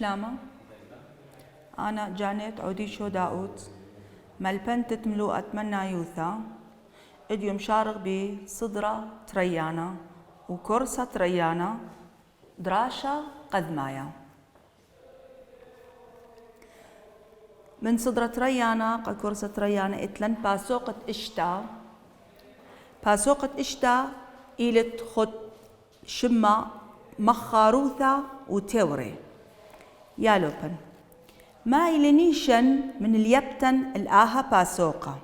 شلامة؟ أنا جانيت عودي شو داود ملبنت تملو أتمنى يوثا إديوم شارغ بصدرة تريانا وكورسة تريانا دراشة قذمايا من صدرة تريانا قد كورسة تريانا إتلن باسوقة إشتا إيلت خد شمة مخاروثة وتوري يالوبن ما إلنيشن من اليبتن الآها باسوقة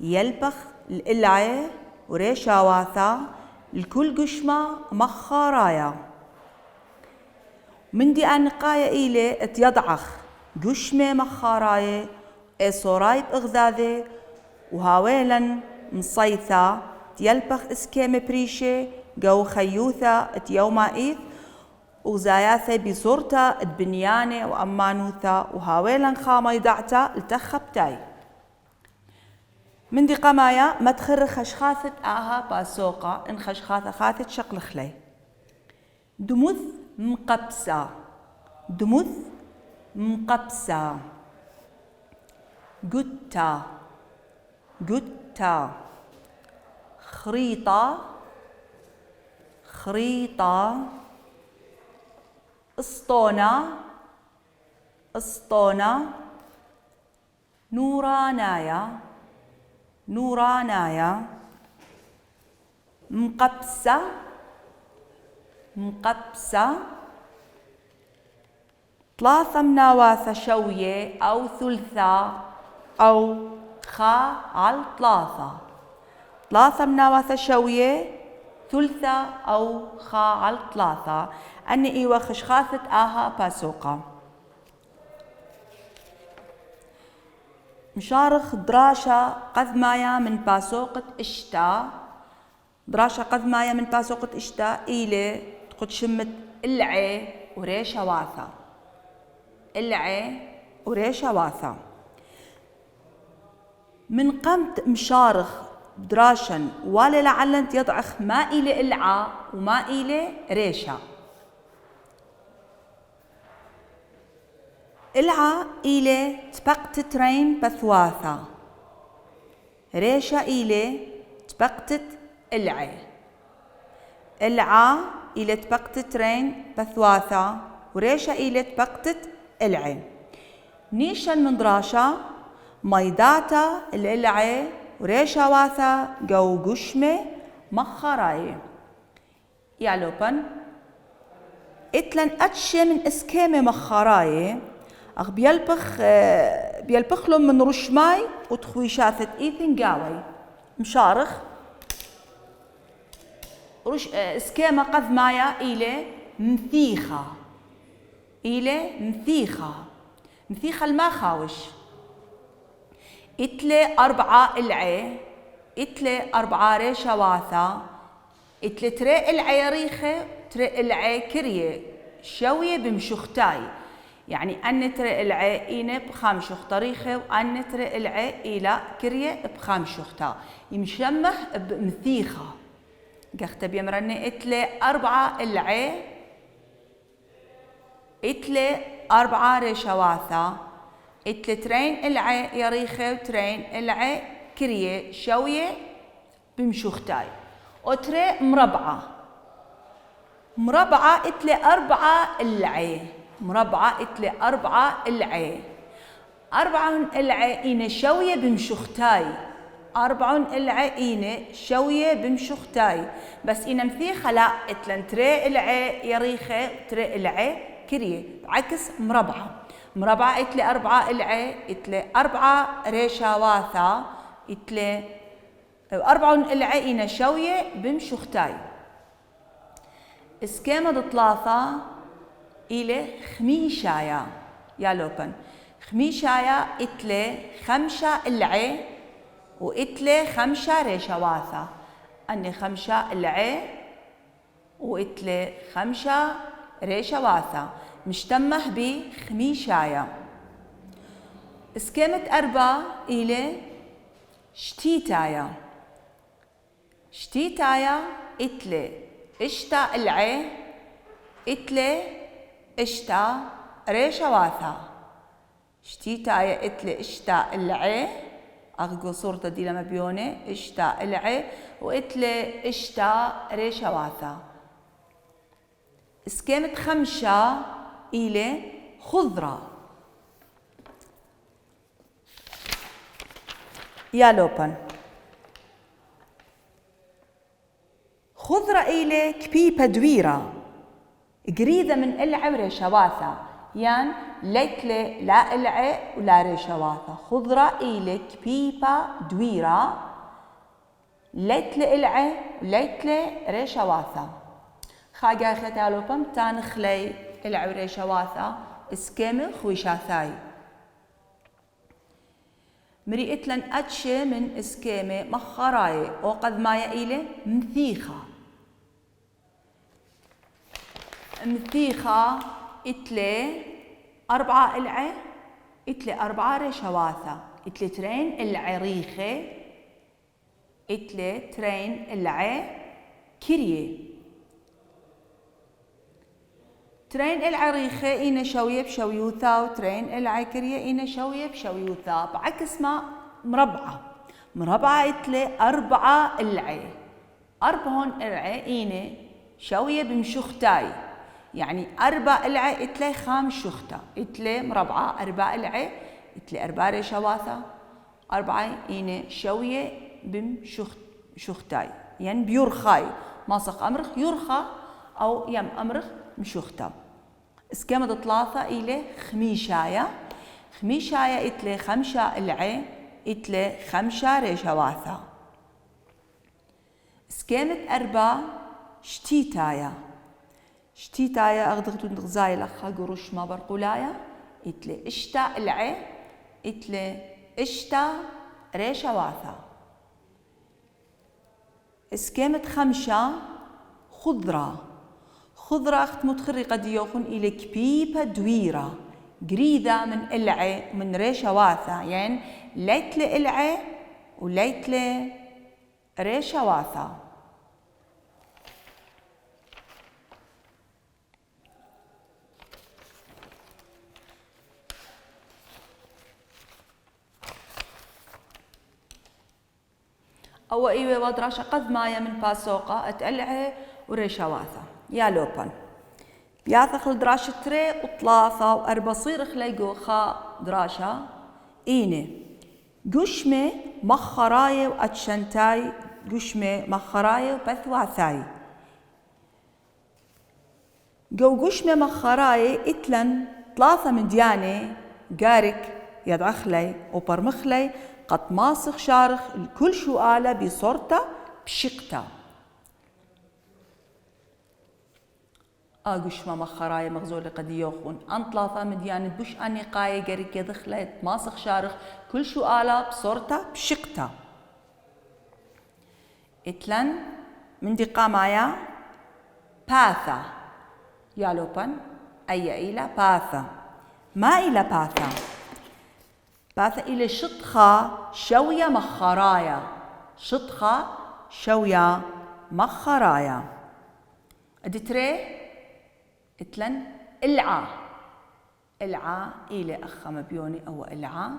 يلبخ الإلعي وريشا واثا الكل قشمة مخارايا من دي أنقايا إيلي اتيضعخ قشمة مخارايا إصورايب إغذاذي وهاويلا مصيثة تيلبخ إسكيم بريشي جو خيوثة اتيوما إيث وزاياثة بصورتا اتبنيانة وأمانوثة وهاويلا خاما يدعتا التخبتاي من دي قمايا ما تخر خشخاثة آها باسوقة إن خشخاثة خاثة شقل خلي دمث مقبسة دمث مقبسة قتا قتا خريطة خريطة اسطونة اسطونة نورانايا نورانايا مقبسة مقبسة ثلاثة مناواثة شوية أو ثلثة أو خا على ثلاثة مناواثة شوية ثلثة أو خا على ثلاثة أني إيوة خشخاثة آها باسوقة مشارخ دراشة قذمايا من باسوقة إشتا دراشة قذمايا من باسوقة إشتا إيلي تقد شمت العي وريشة واثة العي وريشة واثة من قمت مشارخ دراشا ولا لعلن يضعخ ما إلي العا وما إلي ريشة العا إلي تبقت ترين بثواثة ريشة إلي تبقت العي العا إلي تبقت ترين بثواثة وريشة إلي تبقت العي نيشن من دراشة ميداتا العي وريشة واثة جو قشمة مخاراي يالوبن اتلن اتشي من اسكيمة مخاراي اخ بيلبخ لهم من رشماي وتخويشاثة ايثن قاوي مشارخ اسكيمة قذمايا إلي مثيخة إلي مثيخة الماخاوش إتلي أربعة العي إتلي أربعة ريشة واثة إتلي تري العي ريخة تري العي كريه شوية بمشختاي يعني أن تري العي إينة بخام شخطة ريخة وأن تري العي إلى كريه بخام شخطة يمشمه بمثيخة قختب يمرني إتلي أربعة العي إتلي أربعة ريشة واثة إتلي ترين العي يريخة وترين العي كريه شوية بمشوختاي وتري مربعة إتلي أربعة العي مربعة إتلي أربعة العي أربعة العي إينة شوية بمشوختاي أربعة العي إينة شوية بمشوختاي بس إينة مثيخة لا إتلن تري العي يريخة وتري العي كريه عكس مربعة إتلي أربعة العي إتلي أربعة ريشة واثة إتلي أربعة العي إينة شوية بمشوختاي اسكيمة ثلاثة إلي خميشايا يالوبن خميشايا إتلي خمسة العي وإتلي خمسة ريشة واثة أني خمسة العي وإتلي خمسة ريشة واثة مشتمه بخميشايا اسكيمة أربعة إلي شتيتايا إتلي إشتا العي إتلي اشتا ريشة واثا شتيتايا اتلي اشتا العي اغقو صورة دي لما بيوني اشتا العي واتلي اشتا ريشة واثا سكيمة خمشة إلى خضرة يا لوبن خضرة إلى كبيبة دويرة قريدة من العي وريشة واثا يعني ليتلي لا العي ولا ريشة واثا خضرة إلى كبيبة دويرة ليتلي العي وليتلي ريشة واثا خاقا خيتا لوبم تان خلي العي وريشة واثا اسكيمي خويشاثاي مريئت لن أتشي من اسكيمي مخراي وقد ما يأيلي مثيخة مثيخة اتلي 4 العي اتلي 4 ريشة واثا اتلي ترين العريخة اتلي ترين العي كريه ترين العريخة إينا شوية بشويوثا وترين العكرية إينا شوية بشويوثا بعكس ما مربعة اتلي 4 العي 4 العي إينا شوية بمشختاي يعني 4 العي اتلي 5 شختا اتلي مربعة 4 العي اتلي 4 ريشة واثا 4 إينا شوية بمشختاي يعني بيرخاي ماسق أمرخ يرخى أو يم أمرخ مشوختا اسكيمة 3 إلى خميشاية اتلي 5 العي اتلي 5 ريشة واثا اسكيمة 4 شتيتاية أغدغتو نغزاي لخا قروش ما برقولايا اتلي اشتا العي اتلي اشتا ريشة واثا اسكيمة 5 خضرة أخت متخري قد يوخن إلى كبيبة دويرة قريدة من العي من ريشة واثا يعني ليتلي العي وليتلي ريشة واثا أو إيوه ودراشة قد مايا من باسوقة اتقلعي وريشة واثا يا لوبن بياثخ الدراشة تري وطلاثة وأربع صير خليقو خا دراشة إيني قشمة مخراية وأتشنتاي قشمة مخراية وبثواثاي قشمة مخراية إتلن 3 من دياني قارك يدعخلي وبرمخلي قد ماسخ شارخ الكل شؤالة بصورته بشقته قشمة مخراية مغزولة قد يوخون أن 3 من دياني بوش أني قاية قارك يدخلي ماسخ شارخ كل شؤالة بصورته بشقته إتلن من دي قامايا باثا يا لوبن أي إلى باثا ما إلى باثا إلى شطخة شوية مخرايا شطخة شوية مخرايا أدتري إتلن العا إلى أخا مبيوني أو العا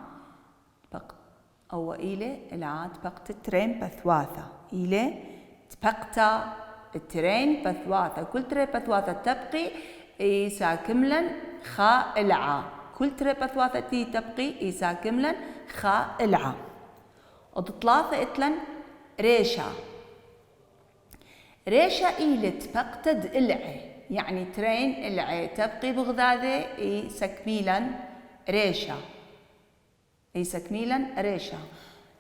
أو إلى العا تبقت ترين بثواثة إلى تبقت الترين بثواثة كل ترين بثواثة تبقي إيسا كملا خا العا كل ترين بثواثة تي تبقي إيسا كملا خا العا وتطلاثة إتلن ريشة إلى تبقتد العي يعني ترين العي تبقي بغدادة سكميلا ريشة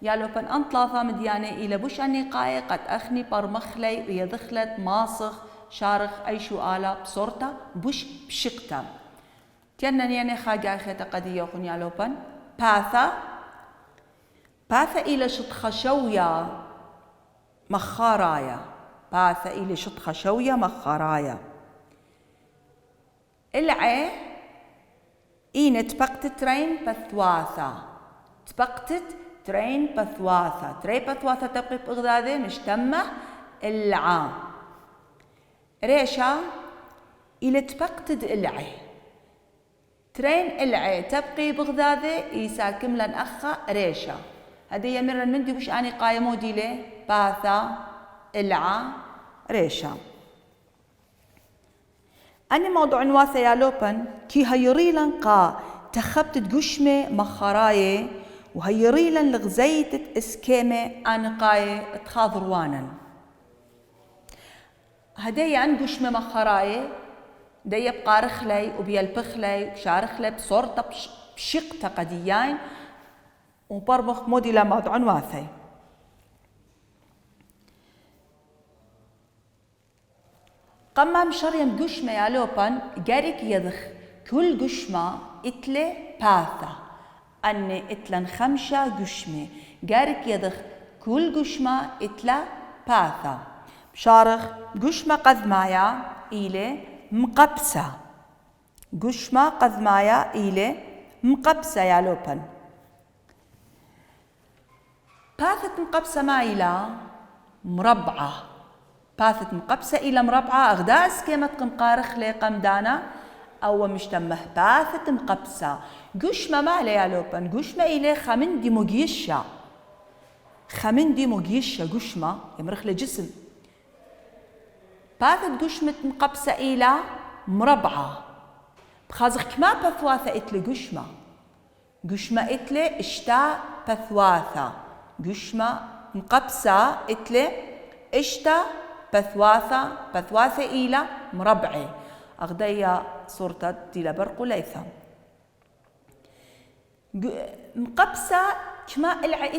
يا لوبن أنطلاثة مديانة إلى بوش النقاية قد أخني برمخلي ويدخلت ماسخ شارخ أي شؤالة بصورته بوش بشقته تينن يعني خاقا خيتا قد يوخن يا لوبن باثا إلى شطخة شوية مخارايا العي إين تبقت ترين بثواثة ترين بثواثة تبقي بغدادة مش تمه العا ريشة إلى تبقتد العي ترين العي تبقي بغذاذة يساكم لن أخا ريشة. هذه يمر المندي وش أني قايمو دي ليه باثا العا ريشة. أني موضوع نواثة يا لوبن كي هيريلن قا تخبت تقشمة مخراية وهيريلن لغزيتت اسكيمة أنقاية تخاضروانا. هدي عن قشمة مخراية دي يبقى رخلي وبيلبخلي وشارخلي بصورته بشقته قديين وبرمخ مودي لما موضوع نواثة. قما مشريم قشمة يا لوبن قارك يضخ كل قشمة اتلي باثة أني اتلن 5 قشمة قارك يضخ كل قشمة اتلا باثة بشارخ قشمة قذمايا إلي مقبسة. قشمة قذمايا إلي مقبسة يا لوبن. باثة مقبسة ما إلى مربعة. باثة مقبسة إلى مربعة أغدا سكيمة قمقارخ لي قمدانا أو مشتمه باثة مقبسة. قشمة ما إلي يا لوبن قشمة إلي خمندي مقيشة. خمندي مقيشة قشمة يمرخ لي جسم. باثة قشمة مقبسة إلى مربعة بخازخ كما بثواثة إتلي قشمة. قشمة إتلي اشتا بثواثة. قشمة مقبسة إتلي اشتا بثواثة إلى مربعة أغدية صورة ديلا برق وليثم. مقبسة كما إلعي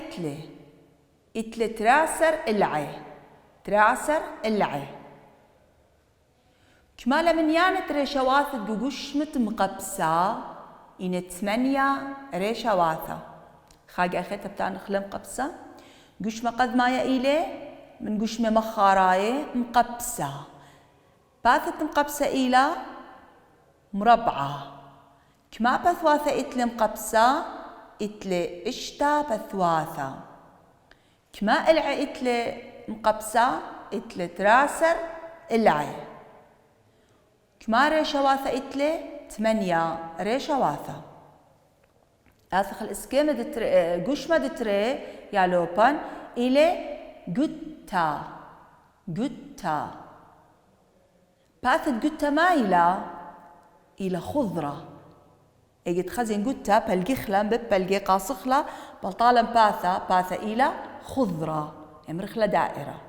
إتلي تراسر إلعي كما لمن يانت ريشواثة بقشمة مقبسة إن 8 ريشواثة خاقة أخيتها بتاعنا خلم مقبسة قشمة قد ما يأيلي من قشمة مخاراية مقبسة. باثة مقبسة إلى مربعة كما بثواثة إتلي مقبسة إتلي اشتا بثواثة كما إلعي إتلي مقبسة إتلي تراسر إلعي كما ريشواثة إتلي 8 ريشواثة. آثخ الإسكيمة قشمة دتري يا لوبان إلي قتا باثة قتا ما إلى خضرة إجت خزين قتا بلقخلم ببلقي قاصخلة بلطالم باثة إلى خضرة يمرخلة دائرة.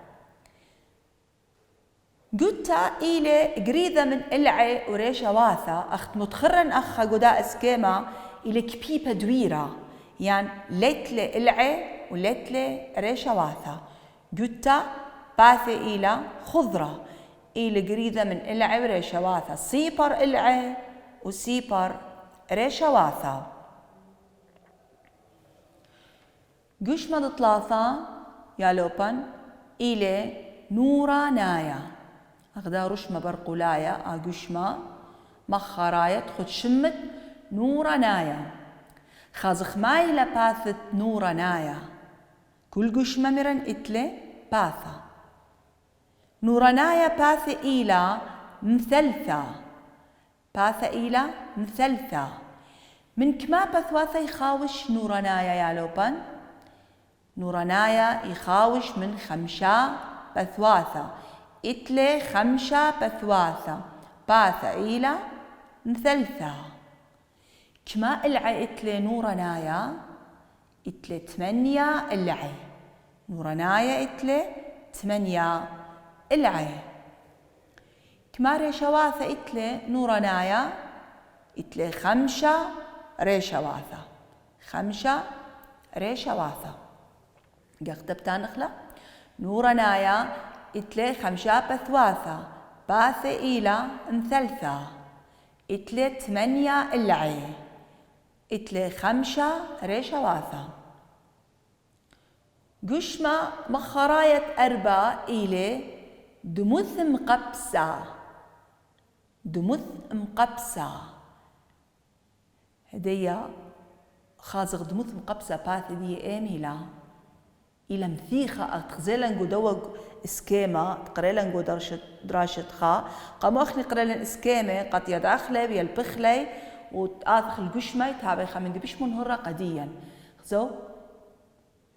قتا إلي قريدة من إلعي وريشة واثة أخت متخرن أخا قداء اسكيما إلي كبيبة دويرة يعني ليتلي إلعي وليتلي ريشة واثة. قتا باثة إلى خضرة إلي قريدة من إلعي وريشة واثة سيبر إلعي وسيبر ريشة واثة. قشمة 3 يا لوبن إلي نورا نايا أغدا رشمة برقولايا قشمة مخرايا تخد شمت نورا نايا خازخ مايلة باثة نورا نايا كل قشمة مرن إتلي باثة. نورا نايا باثة إلى مثلثة من كما بثواثة يخاوش نورا نايا يا لوبن. نورا نايا يخاوش من 5 بثواثة إتلي 5 بثواثة باثة إلى مثلثة كما إلعي إتلي نورا نايا إتلي 8 إلعي نورا نايا إتلي 8 إلعي كما ريشواثة إتلي نورا نايا إتلي 5 ريشواثة 5 ريشواثة قاقدبتان نخلة نورا نايا إتلي 5 بثواثة باثة إلى مثلثة إتلي 8 إلعي إتلي 5 ريشواثة. قشمة مخراية 4 إلي دمث مقبسة هدية خازق دمث مقبسة باثة دي إيميلا إلى مثيخة أتخزيلن قدوة إسكيما تقريلن قدرشة دراشة خا قاموا أخني قريلن إسكيما قد يداخلي بيلبخلي وتآثخ القشمة يتابع خمن دبش منهرة قديا خزو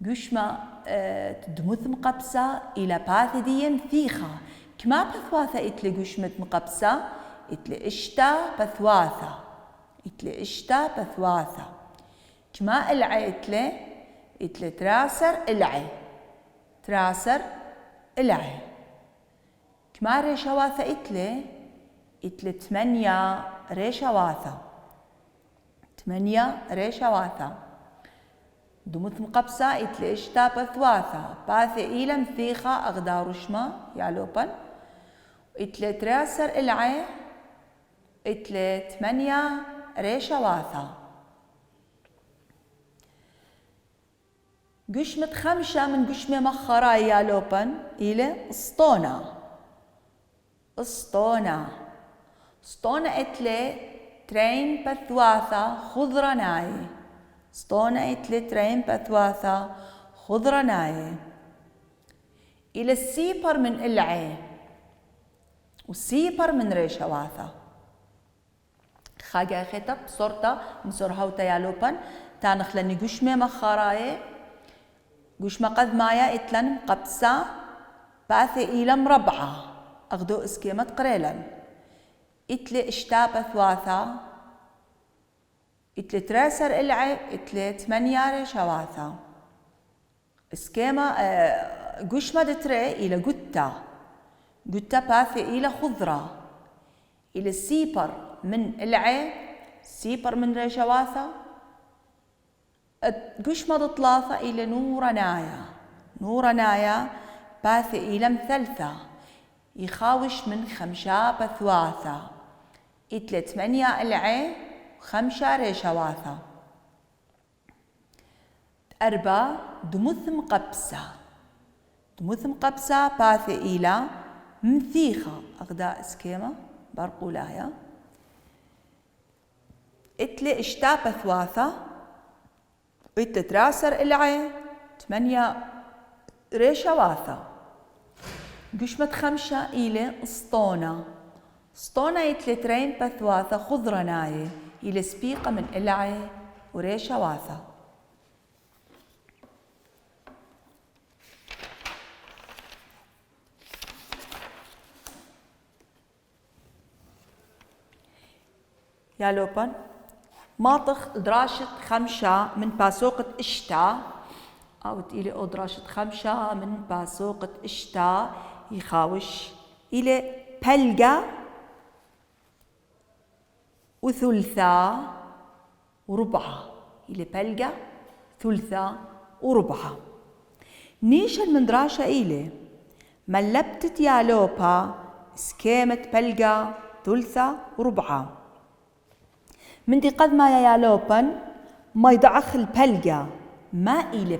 قشمة تدمث مقبسة إلى باثديا ثيخة كما بثواثة إتلي قشمة مقبسة إتلي إشتا بثواثة إتلي إشتا بثواثة كما العي إتلي تراسر العي تراسر العي كما ريشواثة إتلي 8 ريشواثة 8 ريشواثة دمث مقبسة إتلي إشتا بثواثة باثي إيلا مثيخة أغدارشما يعلوبن إتلي تراسر العي إتلي 8 ريشواثة قشمة 5 من قشمة مخرة يعلوبن إلى اسطونة اسطونة إتلي ترين بثواثة خضرة ناي اسطونة إتلي ترين بثواثة خضرة ناي إلى السيبر من العي والسيبر من ريشواثة خاقا خيطة بصورتا مسورها وتيالوبن تانخ لني قشمة مخراي قشمة قد مايا إتلن قبسة باثي إلى مربعة أغدو إسكيمة قريلا إتلي إشتا بثواثة إتلي تراسر العي إتلي 8 ريشواثة إسكيمة قشمة دتري إلى قتا باثي إلى خضرة إلى السيبر من العي سيبر من ريشواثة قشمة 3 إلى نورنايا باثي إلى مثلثة يخاوش من 5 بثواثة إتلي 8 العي و5 ريشواثة 4 دمث مقبسة باثي إلى مثيخة أغداء إسكيمة برقولايا إتلي إشتا بثواثة إتلي تراسر العي 8 ريشواثة قشمة 5 إلى اسطونة إتلي ترين بثواثة خضرة ناي إلى سبيقة من العي وريشواثة يا لوبن ماطخ دراشة 5 من باسوقة إشتا أو تقيلي أو دراشة 5 من باسوقة إشتا يخاوش إلى بلقة وثلثة وربعة إلى بلقة ثلثة وربعة نيشن من دراشة إلي ملبتت يا لوبا سكيمة بلقة ثلثة وربعة من دي قد ما يا لوبن ما يضعخ البلقة ما إلي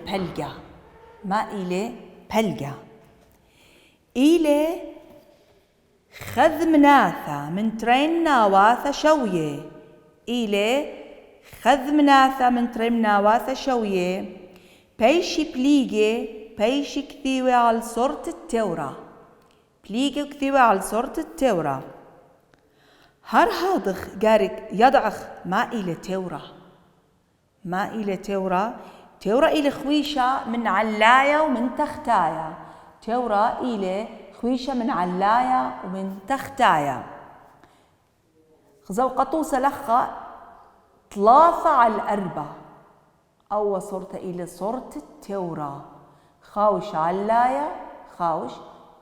بلقة إلي خذ مناثة من ترين ناواثة شوية إلي خذ مناثة من ترين ناواثة شوية بيشي بيشي كثيوة على صورة التورة بليجي كثيوة على صورة التورة هر هادخ قارك يضعخ ما إلي تورة إلي خويشة من علاية ومن تختايا تورة إلي خويشة من علاية ومن تختايا خزو قطوسة لخة 3/4 أو صورة إلي صورة التورة خاوش علاية خاوش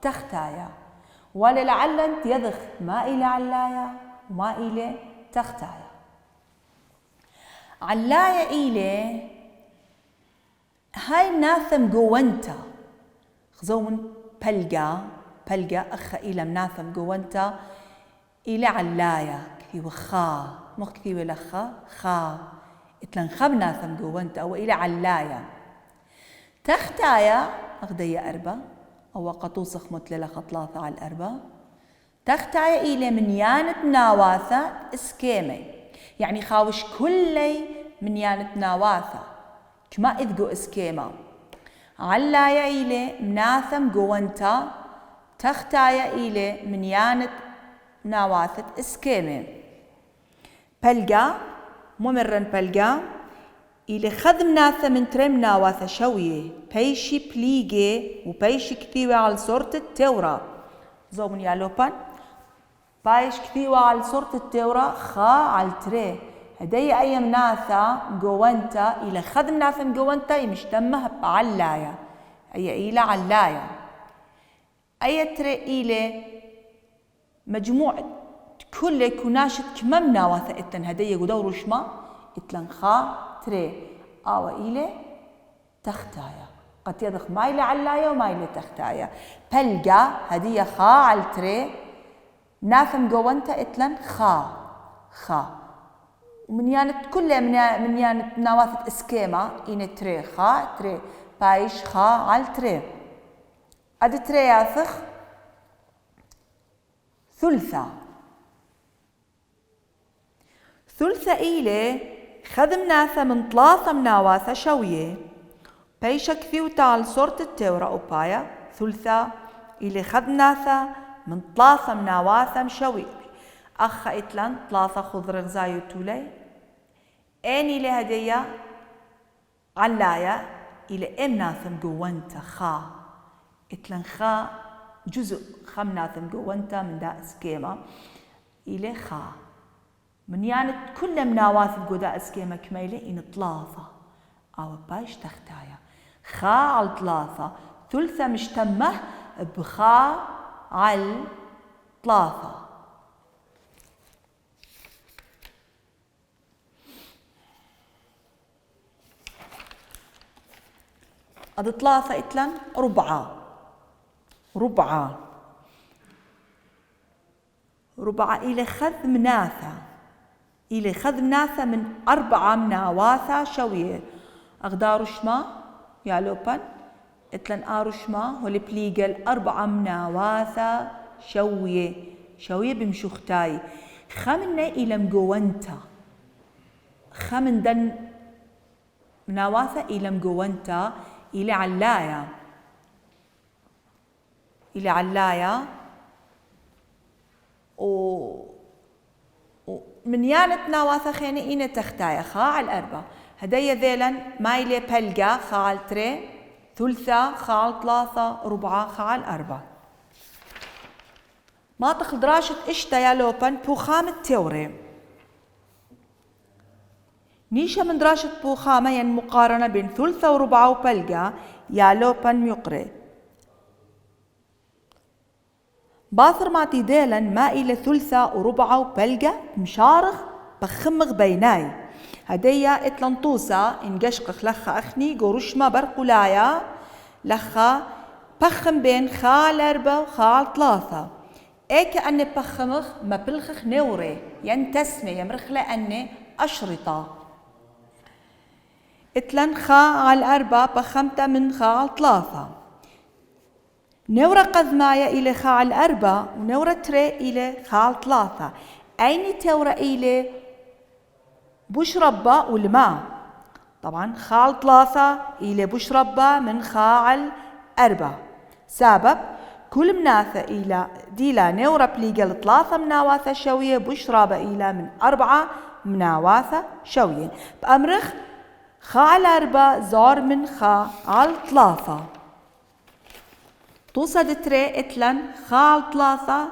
تختايا وللعل يضخ ما إلي علاية وما إلي تختايا علاية إلي هاي ناثم قوانتا خزون بلقى أخا إلى مناثم قوانتا إلى علاية كثي وخا مو كثي ولخا خا إتلن خب ناثم قوانتا أو إلى علاية تختايا أغدية 4 أو قطوس خمت للخ 3/4 تختايا إلى منيانة ناواثة اسكيمة يعني خاوش كلي منيانة ناواثة كما إذقو اسكيما علايا إلي مناثم قوانتا تختايا إلي منيانة ناواثة اسكيمة بلغا ممرن بلغا إلى خذم ناثا من ترمنا واثا شوية بيشي بليجي وبيشي كثيوة على صورة التورا زومن يالوبان بايش كثيوة على صورة التورا خا على تري هدي أيام ناثا جوانتا إلى خذم ناثا جوانتا يمشتمها بعلايا أي إلى علايا أي تري إلى مجموعة كل كناشت كممنا واثا إتن هدي قدور شما إتلن خا تري أو إلى تختايا قد يدخ ما إلى علايا وما إلى تختايا بلغا هدي خا على تري ناثم جوانتا إتلن خا ومن يانت كل من يانت نواثة اسكيما إن تري خا تري بايش خا على تري أد تري ياثخ ثلثة إلى خذم ناثة من ثلاثة مناواثة شوية بيشا كثيو تعال صورة التورا أوبايا ثلثة إلى خذم ناثة من ثلاثة مناواثة مشوية أخا إتلان ثلاثة خضر غزايو تولي إني لهدية علايا إلى إم ناثم جوانتا خا إتلان خا جزء خم ناثم جوانتا من دا اسكيما إلى خا من يعني كل مناواث بقودا اسكيما كميلة إن ثلاثة أو بايش تختايا خا على ثلاثة ثلثة مشتمه بخا على ثلاثة أد ثلاثة إتلن ربعة إلى خذ مناثة من 4 مناواثة شوية أغدار شما يالوبن إتلن آرشما هولي بليجل 4 مناواثة شوية بمشوختاي خمنا إلى مجوانتا خمن دن مناواثة إلى مجوانتا إلى علايا ومن يانت ناواثة خيني إنا تختايا خا على 4 هدايا ذيلا ما إلي بلغا خا على 3 ثلثة خا على 3 4 خا على 4 ما تخل دراشة إشتا يا لوبن بوخام التوري نيشا من دراشة بوخامة ين مقارنة بين ثلثة وربعة وبلغا يا لوبن ميقري باثر ماتي ديلا ما إلى ثلثة وربعة وبلغا مشارخ بخمغ بيناي هديا إتلانطوسا إنقشقخ لخا أخني قرشما برقلايا لخا بخم بين خال 4 وخال 3 إيه كأني بخمخ ما بلخخ نوري ينتسمي يمرخ لأني أشرطة إتلن خا على 4 بخمتة من خا على 3 نورة قذمايا إلى خا على 4 ونورة تري إلى خا على 3 أين تورة إلى بشربة والماء طبعا خا على 3 إلى بشربة من خا على 4 سبب كل مناثة إلى ديلا نورة بليجل 3 مناواثة شوية بشربة إلى من 4 مناواثة شوية بأمرخ خا على 4 زار من خا على 3 توصد تري إتلن خا على 3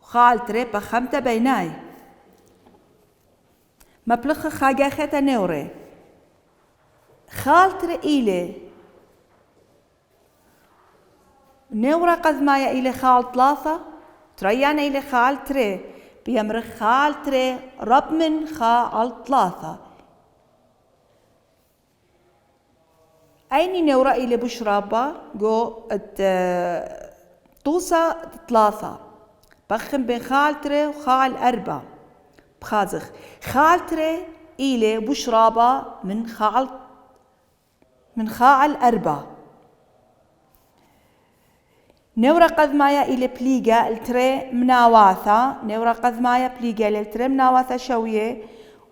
وخا على 3 بخمتة بيناي مبلغ خا جاختا نوري خا على 3 إلي نورة قذمايا إلي خا على 3 تريانا إلي خا على 3 بيمرخ خا على 3 رب من خا على 3 أيني نورة إلي بشرابة جو توصى 3 بخم بين خا على 3 وخا على 4 بخازخ خا على 3 إلي بشرابة من خا على 4 نورة قذمايا إلى بليجا التري مناواثة نورة قذمايا بليجا التري مناواثة شوية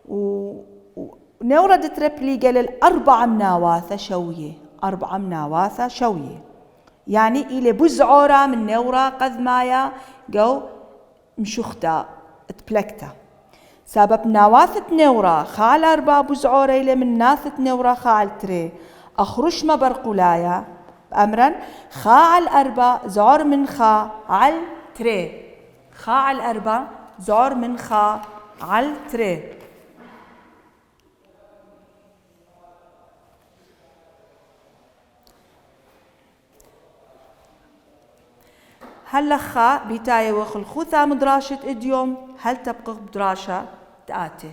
ونورة دتري بليجا لل4 مناواثة شوية 4 مناواثة شوية يعني إلى بزعورة من نورة قذمايا جو مشوختا تبلكتا سبب نواثت نورا خال أربا بزعوريلة من ناثت نورا خال تري أخرش ما برقولايا أمرا خال أربا زعر من خا على تري خال أربا زعر من خا على تري. هل خا بتاية وخل خوثا مدراشة إديوم هل تبقى بدراشة تآتي